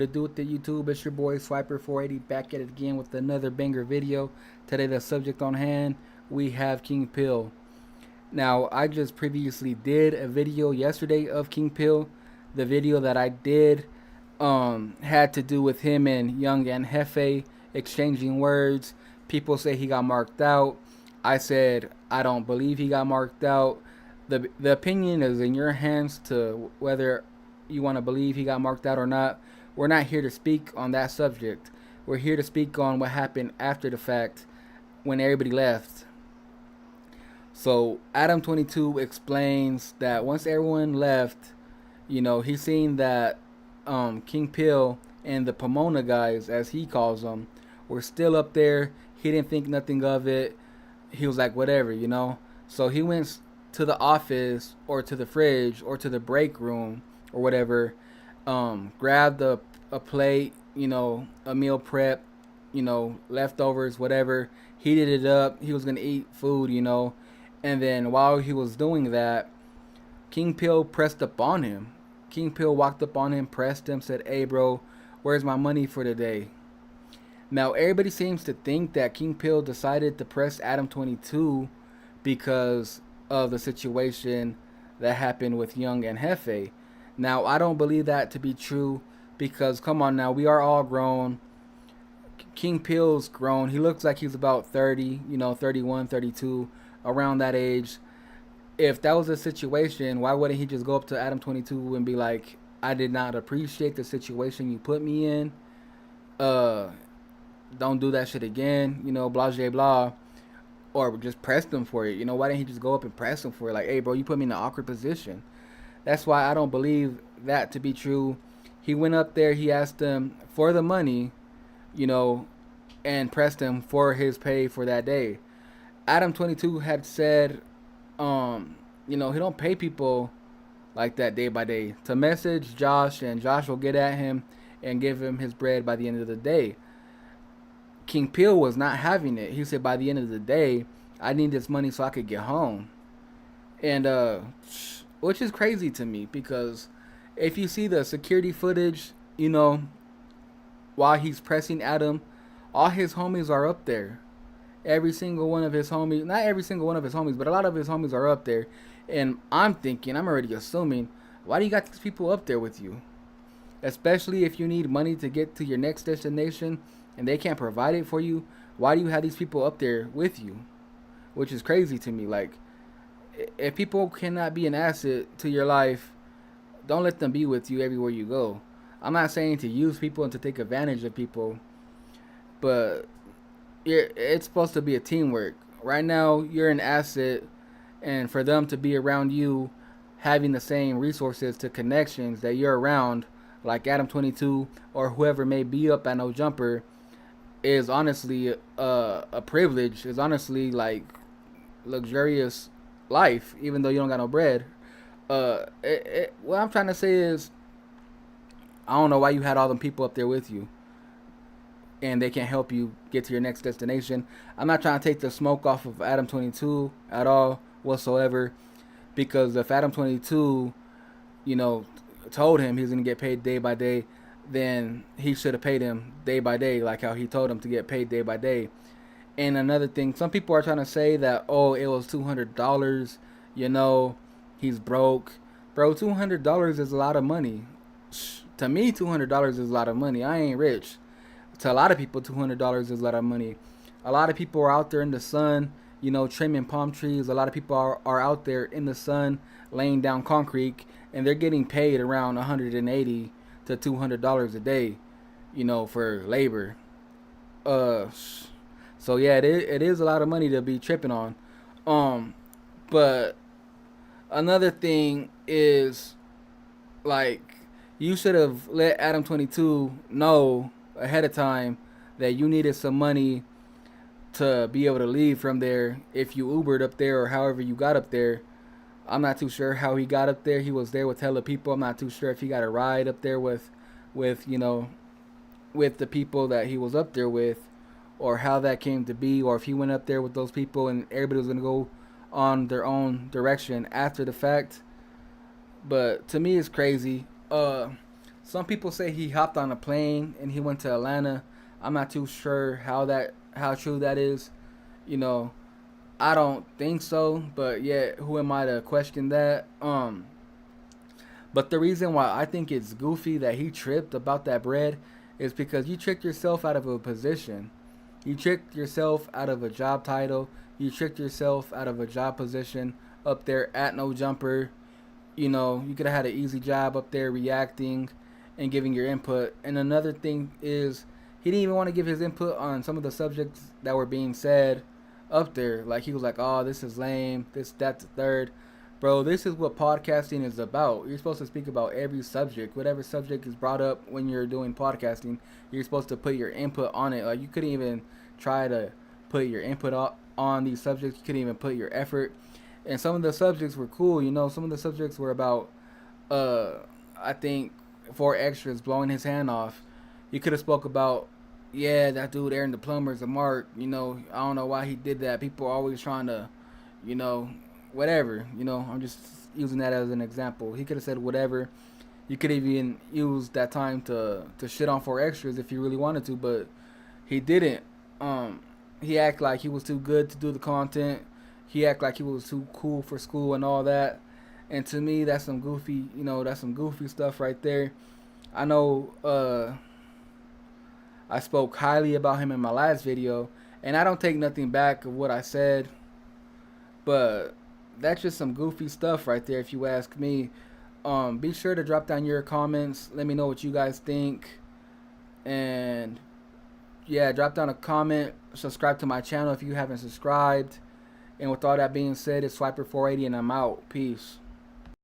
What it do with the YouTube? It's your boy Swiper480 back at it again with another banger video. Today the subject on hand, we have King Pill. Now I just previously did a video yesterday of King Pill. The video that I did had to do with him and Young and Hefe exchanging words. People say he got marked out. I said I don't believe he got marked out. The opinion is in your hands to whether you want to believe he got marked out or not. We're not here to speak on that subject. We're here to speak on what happened after the fact when everybody left. So Adam 22 explains that once everyone left, he's seen that King Pill and the Pomona guys, as he calls them, were still up there. He didn't think nothing of it. He was like, whatever. So he went to the office or to the fridge or to the break room or whatever, grabbed a plate, a meal prep, leftovers, whatever, heated it up. He was going to eat food, and then while he was doing that, King Pill pressed up on him. King Pill walked up on him, pressed him, said, "Hey, bro, where's my money for today?" Now, everybody seems to think that King Pill decided to press Adam 22 because of the situation that happened with Young and Hefe. Now, I don't believe that to be true because, come on now, we are all grown. King Pill's grown. He looks like he's about 30, 31, 32, around that age. If that was a situation, why wouldn't he just go up to Adam 22 and be like, "I did not appreciate the situation you put me in. Don't do that shit again, blah, blah, blah." Or just press him for it. Why didn't he just go up and press him for it? Like, "Hey, bro, you put me in an awkward position." That's why I don't believe that to be true. He went up there, he asked him for the money, and pressed him for his pay for that day. Adam 22 had said, he don't pay people like that day by day. To message Josh, and Josh will get at him and give him his bread by the end of the day. King Pill was not having it. He said, by the end of the day, I need this money so I could get home. And, which is crazy to me because if you see the security footage, while he's pressing Adam, all his homies are up there. Every single one of his homies, not every single one of his homies, but a lot of his homies are up there. And I'm already assuming, why do you got these people up there with you? Especially if you need money to get to your next destination and they can't provide it for you, why do you have these people up there with you? Which is crazy to me. Like, if people cannot be an asset to your life, don't let them be with you everywhere you go. I'm not saying to use people and to take advantage of people, but it's supposed to be a teamwork. Right now, you're an asset, and for them to be around you, having the same resources to connections that you're around, like Adam 22 or whoever may be up at No Jumper, is honestly a privilege. Is honestly like luxurious life, even though you don't got no bread. What I'm trying to say is, I don't know why you had all them people up there with you and they can't help you get to your next destination. I'm not trying to take the smoke off of Adam 22 at all whatsoever, because if Adam 22 told him he's going to get paid day by day, then he should have paid him day by day, like how he told him to get paid day by day. And another thing, some people are trying to say that, oh, it was $200, he's broke. Bro, $200 is a lot of money. To me, $200 is a lot of money. I ain't rich. To a lot of people, $200 is a lot of money. A lot of people are out there in the sun, trimming palm trees. A lot of people are out there in the sun laying down concrete, and they're getting paid around $180 to $200 a day, for labor. So yeah, it is a lot of money to be tripping on. But another thing is, like, you should have let Adam 22 know ahead of time that you needed some money to be able to leave from there if you Ubered up there or however you got up there. I'm not too sure how he got up there. He was there with hella people. I'm not too sure if he got a ride up there with the people that he was up there with, or how that came to be, or if he went up there with those people and everybody was going to go on their own direction after the fact. But to me, it's crazy. Some people say he hopped on a plane and he went to Atlanta. I'm not too sure how true that is. You know, I don't think so, but yet who am I to question that? But the reason why I think it's goofy that he tripped about that bread is because you tricked yourself out of a position. You tricked yourself out of a job title. You tricked yourself out of a job position up there at no jumper. You know, you could have had an easy job up there reacting and giving your input. And another thing is, he didn't even want to give his input on some of the subjects that were being said up there. Like, he was like, oh, this is lame, this, that, the third. Bro, this is what podcasting is about. You're supposed to speak about every subject. Whatever subject is brought up when you're doing podcasting, you're supposed to put your input on it. Like, you couldn't even try to put your input on these subjects. You couldn't even put your effort. And some of the subjects were cool. You know, some of the subjects were about, I think, 4Extras blowing his hand off. You could have spoke about, yeah, that dude Aaron the plumber is a mark. You know, I don't know why he did that. People are always trying to, you know, whatever. You know, I'm just using that as an example. He could have said whatever. You could even use that time to shit on 4Extras if you really wanted to, but he didn't. He acted like he was too good to do the content. He acted like he was too cool for school and all that. And to me, that's some goofy, you know, that's some goofy stuff right there. I know I spoke highly about him in my last video, and I don't take nothing back of what I said, but that's just some goofy stuff right there if you ask me. Be sure to drop down your comments. Let me know what you guys think. And yeah, drop down a comment. Subscribe to my channel if you haven't subscribed. And with all that being said, it's Swiper480 and I'm out. Peace.